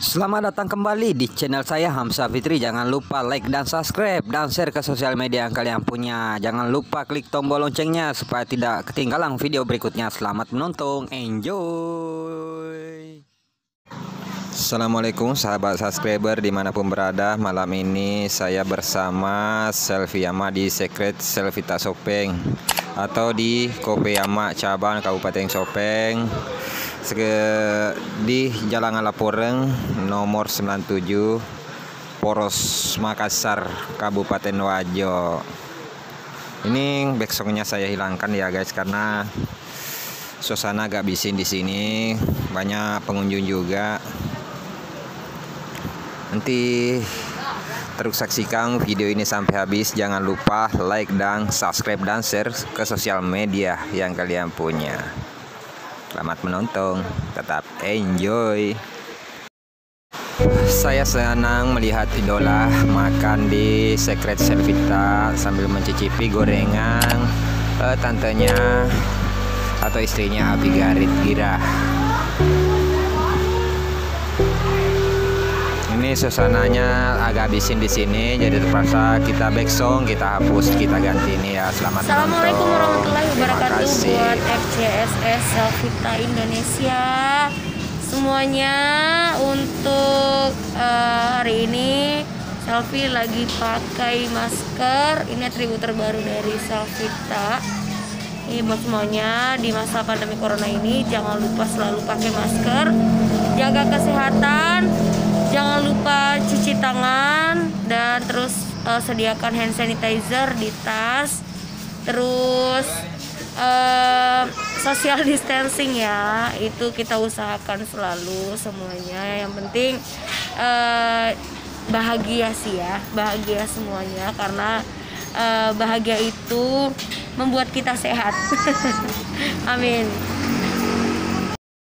Selamat datang kembali di channel saya Hamzah Fitri. Jangan lupa like dan subscribe dan share ke sosial media yang kalian punya. Jangan lupa klik tombol loncengnya supaya tidak ketinggalan video berikutnya. Selamat menonton, enjoy. Assalamualaikum sahabat subscriber dimanapun berada. Malam ini saya bersama Selfie-Yama di Secret Selvita Sopeng atau di Kope-Yama cabang Kabupaten Sopeng di Jalan Ngalaporeng nomor 97 Poros Makassar Kabupaten Wajo. Ini backsoundnya saya hilangkan ya guys, karena suasana agak bising di sini, banyak pengunjung juga. Nanti terus saksikan video ini sampai habis. Jangan lupa like dan subscribe dan share ke sosial media yang kalian punya. Selamat menonton, tetap enjoy. Saya senang melihat idola makan di Secret Selvita sambil mencicipi gorengan tantenya atau istrinya Abi Garit Gira. Ini suasananya agak bising di sini, jadi terpaksa kita backsound, kita hapus, kita ganti ini ya. Selamat Assalamualaikum menonton. warahmatullahi wabarakatuh buat Terima kasih. FCSS Selvita Indonesia semuanya. Untuk hari ini Selfie lagi pakai masker. Ini atribut terbaru dari Selvita. Ini buat semuanya di masa pandemi corona ini, jangan lupa selalu pakai masker, jaga kesehatan, jangan lupa cuci tangan, dan terus sediakan hand sanitizer di tas. Terus social distancing ya, itu kita usahakan selalu semuanya. Yang penting bahagia sih ya, bahagia semuanya, karena bahagia itu membuat kita sehat. Amin.